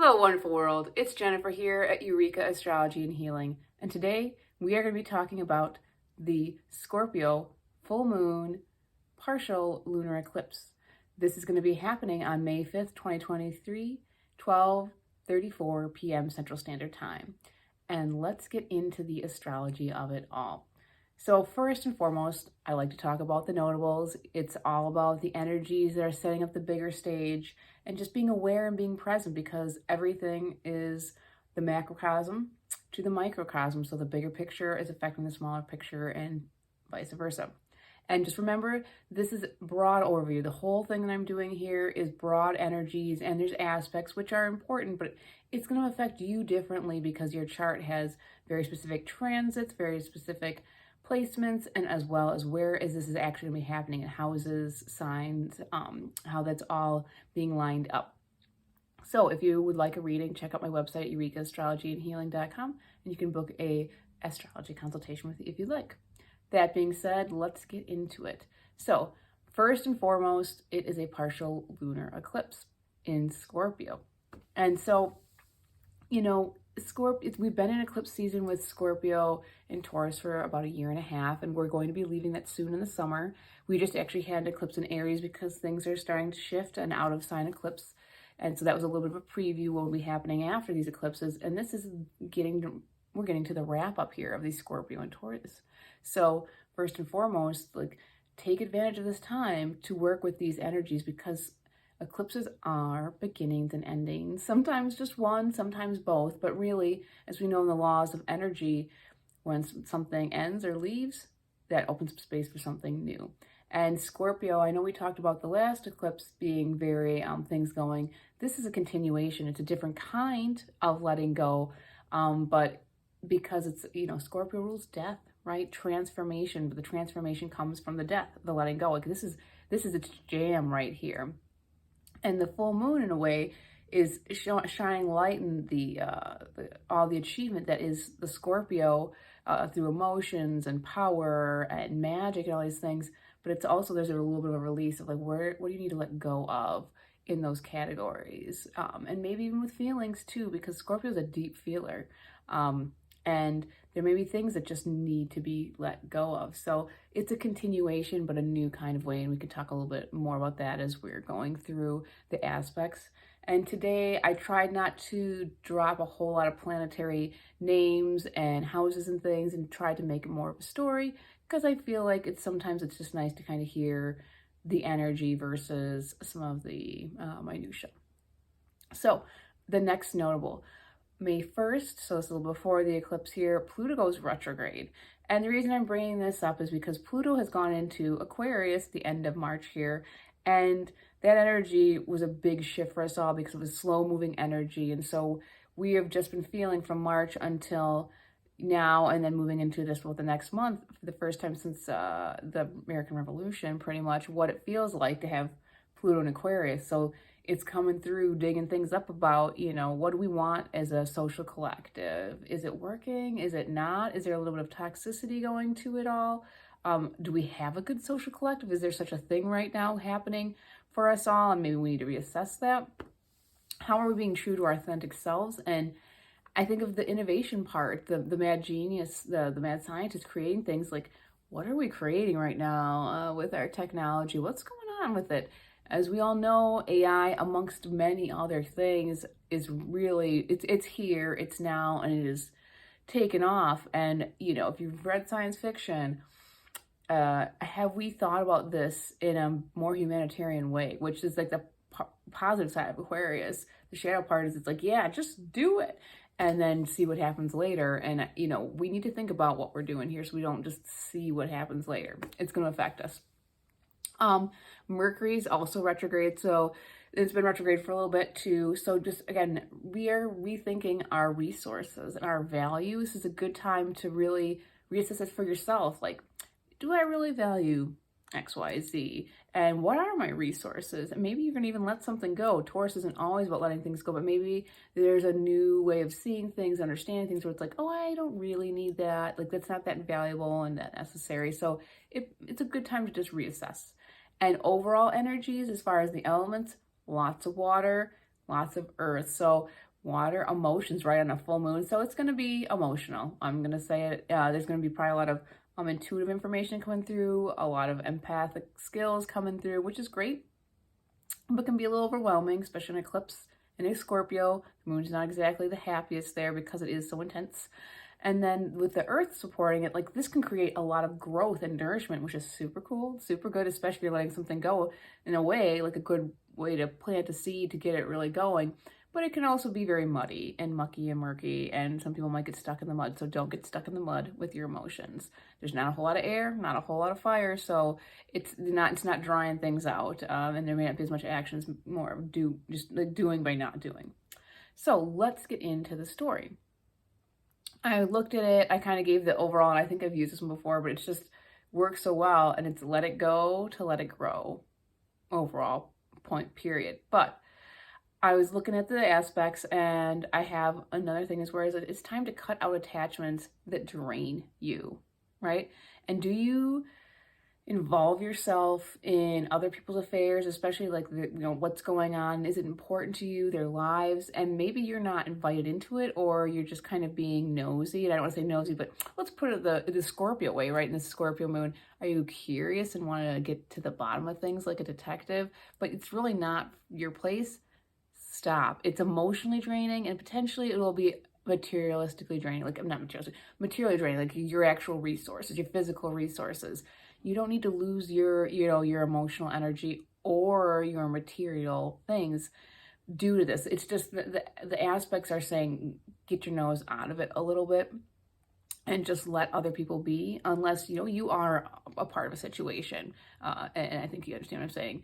Hello, wonderful world. It's Jennifer here at Eureka Astrology and Healing. And today we are going to be talking about the Scorpio full moon partial lunar eclipse. This is going to be happening on May 5th, 2023, 12:34 p.m. Central Standard Time. And let's get into the astrology of it all. So first and foremost, I like to talk about the notables. It's all about the energies that are setting up the bigger stage and just being aware and being present, because everything is the macrocosm to the microcosm. So the bigger picture is affecting the smaller picture and vice versa. And just remember, this is broad overview. The whole thing that I'm doing here is broad energies, and there's aspects which are important, but it's going to affect you differently because your chart has very specific transits, very specific placements, and as well as where is this actually going to be happening in houses, signs, how that's all being lined up. So if you would like a reading, check out my website, EurekaAstrologyandHealing.com, and you can book a astrology consultation with me if you'd like. That being said, let's get into it. So first and foremost, it is a partial lunar eclipse in Scorpio. And so, we've been in eclipse season with Scorpio and Taurus for about a year and a half, and we're going to be leaving that soon in the summer. We just actually had an eclipse in Aries because things are starting to shift, and out of sign eclipse. And so that was a little bit of a preview what will be happening after these eclipses. And this is we're getting to the wrap up here of these Scorpio and Taurus. So first and foremost, take advantage of this time to work with these energies, because eclipses are beginnings and endings, sometimes just one, sometimes both, but really, as we know in the laws of energy, when something ends or leaves, that opens up space for something new. And Scorpio, I know we talked about the last eclipse being very things going. This is a continuation. It's a different kind of letting go, but because it's, Scorpio rules death, right? Transformation, but the transformation comes from the death, the letting go. This is its jam right here. And the full moon, in a way, is shining light in all the achievement that is the Scorpio through emotions and power and magic and all these things. But it's also, there's a little bit of a release of what do you need to let go of in those categories, and maybe even with feelings too, because Scorpio is a deep feeler, and there may be things that just need to be let go of. So it's a continuation, but a new kind of way. And we could talk a little bit more about that as we're going through the aspects. And today I tried not to drop a whole lot of planetary names and houses and things, and tried to make it more of a story, because I feel like sometimes it's just nice to kind of hear the energy versus some of the minutia. So the next notable, May 1st, so it's a little before the eclipse here, Pluto goes retrograde. And the reason I'm bringing this up is because Pluto has gone into Aquarius at the end of March here, and that energy was a big shift for us all because it was slow moving energy. And so we have just been feeling from March until now, and then moving into this the next month, for the first time since the American Revolution, pretty much what it feels like to have Pluto in Aquarius. So it's coming through, digging things up about, what do we want as a social collective? Is it working? Is it not? Is there a little bit of toxicity going to it all? Do we have a good social collective? Is there such a thing right now happening for us all? And maybe we need to reassess that. How are we being true to our authentic selves? And I think of the innovation part, the mad genius, the mad scientist creating things. What are we creating right now with our technology? What's going on with it? As we all know, AI, amongst many other things, is really, it's here, it's now, and it is taken off. And, if you've read science fiction, have we thought about this in a more humanitarian way, which is the positive side of Aquarius. The shadow part is just do it and then see what happens later. And, we need to think about what we're doing here so we don't just see what happens later. It's going to affect us. Mercury is also retrograde, so it's been retrograde for a little bit too. So just again, we are rethinking our resources and our values. This is a good time to really reassess it for yourself. Do I really value X, Y, Z? And what are my resources? And maybe you're going to even let something go. Taurus isn't always about letting things go, but maybe there's a new way of seeing things, understanding things, where it's I don't really need that. That's not that valuable and that necessary. So it's a good time to just reassess. And overall energies, as far as the elements, lots of water, lots of earth. So water, emotions, right, on a full moon. So it's going to be emotional. I'm going to say it. There's going to be probably a lot of intuitive information coming through, a lot of empathic skills coming through, which is great, but can be a little overwhelming, especially an eclipse in a Scorpio. The moon's not exactly the happiest there because it is so intense. And then with the earth supporting it, like this can create a lot of growth and nourishment, which is super cool, super good, especially if you're letting something go in a way, like a good way to plant a seed to get it really going. But it can also be very muddy and mucky and murky, and some people might get stuck in the mud. So don't get stuck in the mud with your emotions. There's not a whole lot of air, not a whole lot of fire, so it's not drying things out, and there may not be as much action. It's more just like doing by not doing. So let's get into the story. I looked at it, I kind of gave the overall, and I think I've used this one before, but it's just works so well, and it's let it go to let it grow overall point period. But I was looking at the aspects, and I have another thing is where it's time to cut out attachments that drain you, right? And do you involve yourself in other people's affairs, especially like what's going on? Is it important to you, their lives? And maybe you're not invited into it, or you're just kind of being nosy. And I don't want to say nosy, but let's put it the Scorpio way, right? In the Scorpio moon, are you curious and want to get to the bottom of things like a detective, but it's really not your place? Stop. It's emotionally draining, and potentially it will be materialistically draining, like not materially draining, like your actual resources, your physical resources. You don't need to lose your emotional energy or your material things due to this. It's just the aspects are saying get your nose out of it a little bit and just let other people be, unless you are a part of a situation. And I think you understand what I'm saying.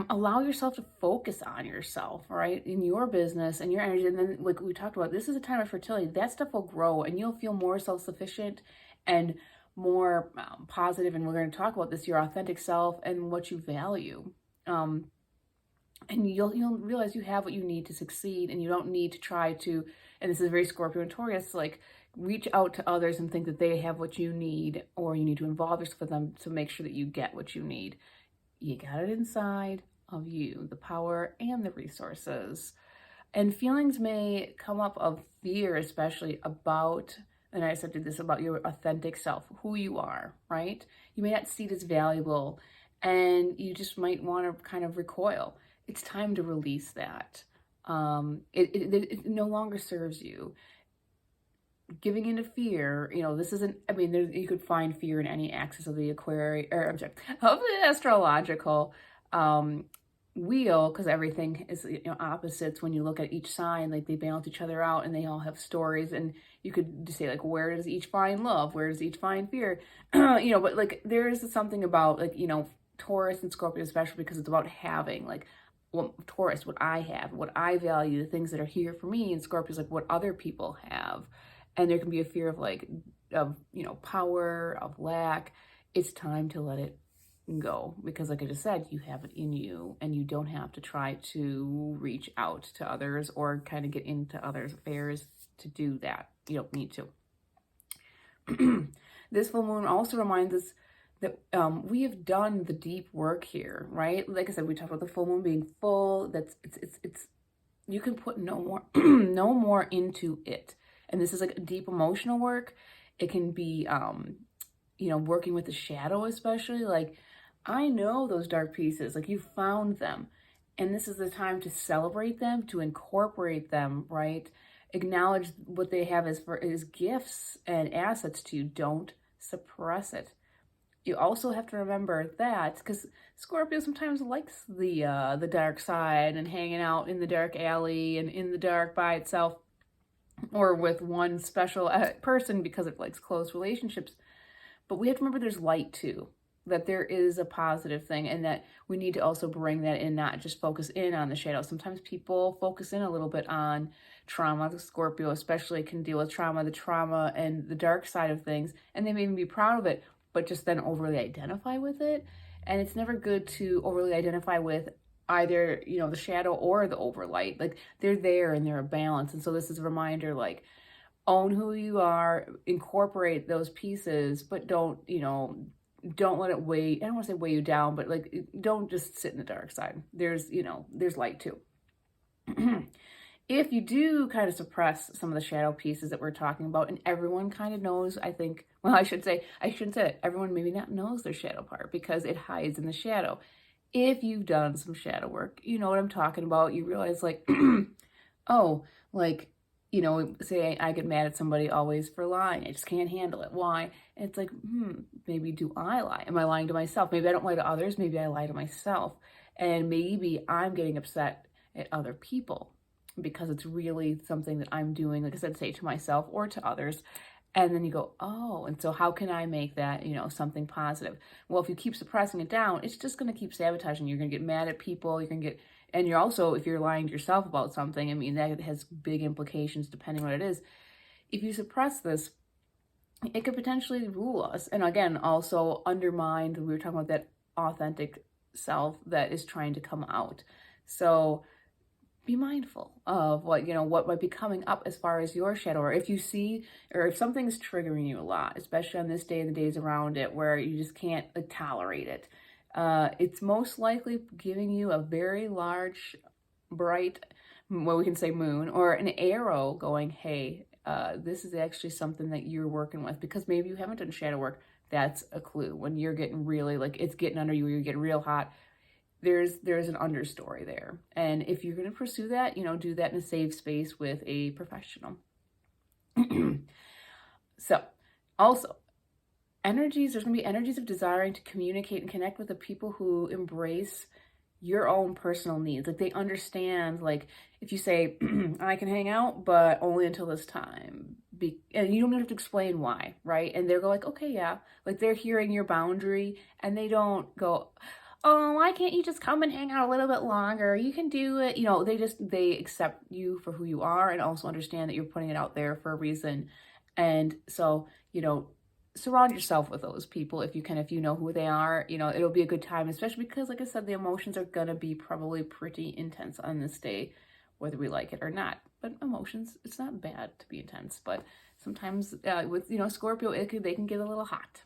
Allow yourself to focus on yourself, right? In your business and your energy. And then, like we talked about, this is a time of fertility. That stuff will grow, and you'll feel more self-sufficient and more positive. And we're going to talk about this, your authentic self and what you value. And you'll realize you have what you need to succeed, and you don't need to try to, and this is very Scorpio and Taurus, like reach out to others and think that they have what you need, or you need to involve yourself with them to make sure that you get what you need. You got it inside of you, the power and the resources. And feelings may come up of fear, especially about, and I said this, about your authentic self, who you are, right? You may not see it as valuable, and you just might want to kind of recoil. It's time to release that. It no longer serves you. Giving into fear, this isn't, you could find fear in any axis of the Aquarius, or I'm sorry, of the astrological wheel, because everything is, opposites. When you look at each sign, like they balance each other out, and they all have stories, and you could just say, like, where does each find love? Where does each find fear? But like, there is something about, like, Taurus and Scorpio, especially because it's about having, like, Taurus, what I have, what I value, the things that are here for me, and Scorpio's like what other people have. And there can be a fear of power, of lack. It's time to let it go, because like I just said, you have it in you, and you don't have to try to reach out to others or kind of get into others' affairs to do that. You don't need to. This full moon also reminds us that we have done the deep work here, right? Like I said, we talked about the full moon being full. It's you can put no more no more into it. And this is like a deep emotional work. It can be, working with the shadow, especially. Like, I know those dark pieces, like you found them. And this is the time to celebrate them, to incorporate them, right? Acknowledge what they have as gifts and assets to you. Don't suppress it. You also have to remember that, because Scorpio sometimes likes the dark side and hanging out in the dark alley and in the dark by itself, or with one special person because it likes close relationships. But we have to remember there's light too, that there is a positive thing, and that we need to also bring that in, not just focus in on the shadow. Sometimes people focus in a little bit on trauma. The Scorpio especially can deal with the trauma and the dark side of things, and they may even be proud of it, but just then overly identify with it. And it's never good to overly identify with either, the shadow or the overlight. Like, they're there and they're a balance. And so this is a reminder, like, own who you are, incorporate those pieces, but don't let it weigh, I don't want to say weigh you down, but like, don't just sit in the dark side. There's light too. If you do kind of suppress some of the shadow pieces that we're talking about, and everyone kind of knows, I think, well, I shouldn't say it, everyone maybe not knows their shadow part because it hides in the shadow. If you've done some shadow work, you know what I'm talking about. You realize like, oh, like, say I get mad at somebody always for lying. I just can't handle it. Why? And it's like, maybe do I lie? Am I lying to myself? Maybe I don't lie to others. Maybe I lie to myself. And maybe I'm getting upset at other people because it's really something that I'm doing, like I said, say to myself or to others. And then you go, oh, and so how can I make that, something positive? Well, if you keep suppressing it down, it's just going to keep sabotaging. You're going to get mad at people. You're going to get, and you're also, if you're lying to yourself about something, I mean, that has big implications depending on what it is. If you suppress this, it could potentially rule us. And again, also undermine, we were talking about that authentic self that is trying to come out. So be mindful of what might be coming up as far as your shadow, or if you see, or if something's triggering you a lot, especially on this day and the days around it where you just can't tolerate it. It's most likely giving you a very large, bright, what we can say moon, or an arrow going, hey, this is actually something that you're working with, because maybe you haven't done shadow work. That's a clue. When you're getting really, like, it's getting under you, you're getting real hot, there's an understory there. And if you're going to pursue that, do that in a safe space with a professional. So also there's going to be energies of desiring to communicate and connect with the people who embrace your own personal needs. Like, they understand, like, if you say, I can hang out, but only until this time. And you don't have to explain why, right? And they're like, okay, yeah. Like, they're hearing your boundary, and they don't go, oh, why can't you just come and hang out a little bit longer? You can do it. They accept you for who you are, and also understand that you're putting it out there for a reason. And so, surround yourself with those people if you can, if you know who they are. It'll be a good time, especially because, like I said, the emotions are going to be probably pretty intense on this day, whether we like it or not. But emotions, it's not bad to be intense, but sometimes with, Scorpio, they can get a little hot.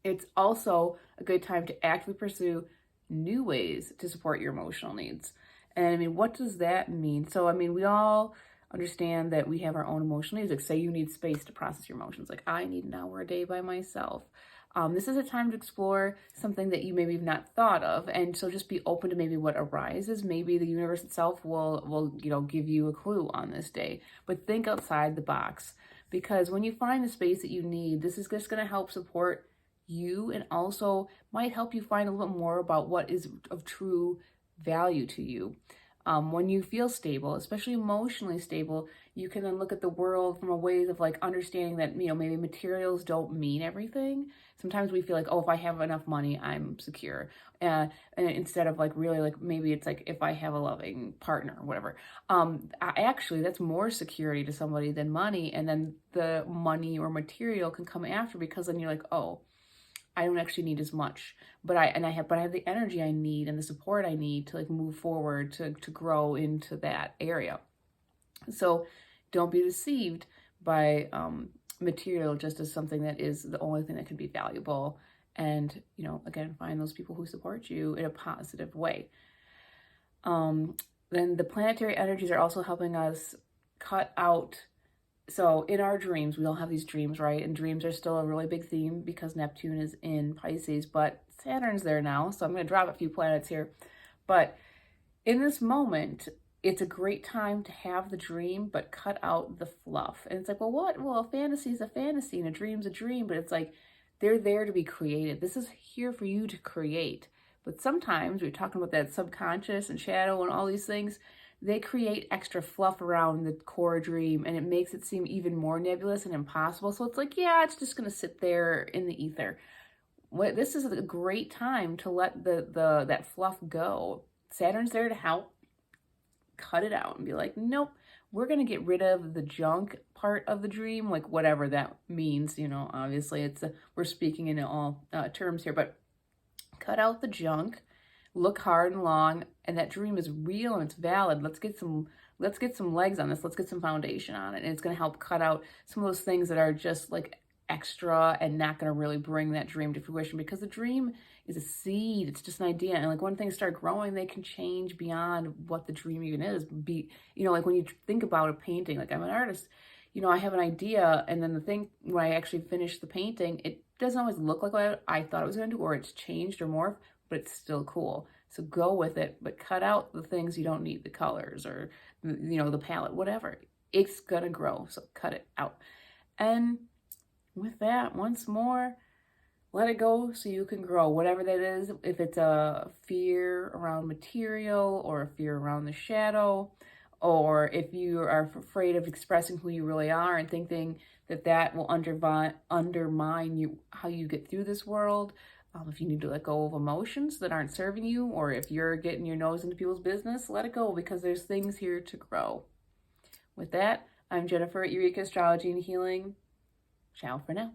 It's also a good time to actively pursue new ways to support your emotional needs. And I mean, what does that mean? So, I mean, we all understand that we have our own emotional needs. Like, say you need space to process your emotions. Like, I need an hour a day by myself. This is a time to explore something that you maybe have not thought of. And so just be open to maybe what arises. Maybe the universe itself will give you a clue on this day. But think outside the box. Because when you find the space that you need, this is just going to help support you, and also might help you find a little more about what is of true value to you. When you feel stable, especially emotionally stable, you can then look at the world from a way of like understanding that, maybe materials don't mean everything. Sometimes we feel like, oh, if I have enough money, I'm secure. And instead of like really like, maybe it's like if I have a loving partner or whatever. Actually, that's more security to somebody than money. And then the money or material can come after, because then you're like, oh, I don't actually need as much, but I have the energy I need and the support I need to like move forward, to grow into that area. So don't be deceived by material just as something that is the only thing that can be valuable. And, again, find those people who support you in a positive way. Then the planetary energies are also helping us cut out. So in our dreams, we all have these dreams, right? And dreams are still a really big theme because Neptune is in Pisces, but Saturn's there now. So I'm going to drop a few planets here. But in this moment, it's a great time to have the dream, but cut out the fluff. And it's like, well, what? Well, a fantasy is a fantasy and a dream's a dream, but it's like, they're there to be created. This is here for you to create. But sometimes we're talking about that subconscious and shadow and all these things. They create extra fluff around the core dream, and it makes it seem even more nebulous and impossible. So it's like, yeah, it's just going to sit there in the ether. This is a great time to let that fluff go. Saturn's there to help cut it out and be like, nope, we're going to get rid of the junk part of the dream, like whatever that means. Obviously we're speaking in all terms here, but cut out the junk. Look hard and long, and that dream is real and it's valid. Let's get some legs on this. Let's get some foundation on it. And it's going to help cut out some of those things that are just like extra and not going to really bring that dream to fruition, because the dream is a seed. It's just an idea. And like when things start growing, they can change beyond what the dream even is. Like when you think about a painting, like I'm an artist, I have an idea, and then the thing, when I actually finish the painting, it doesn't always look like what I thought it was going to do, or it's changed or morphed, but it's still cool. So go with it, but cut out the things you don't need, the colors or, the palette, whatever. It's going to grow, so cut it out. And with that, once more, let it go so you can grow, whatever that is. If it's a fear around material, or a fear around the shadow, or if you are afraid of expressing who you really are and thinking that will undermine you, how you get through this world. If you need to let go of emotions that aren't serving you, or if you're getting your nose into people's business, let it go, because there's things here to grow. With that, I'm Jennifer at Eureka Astrology and Healing. Ciao for now.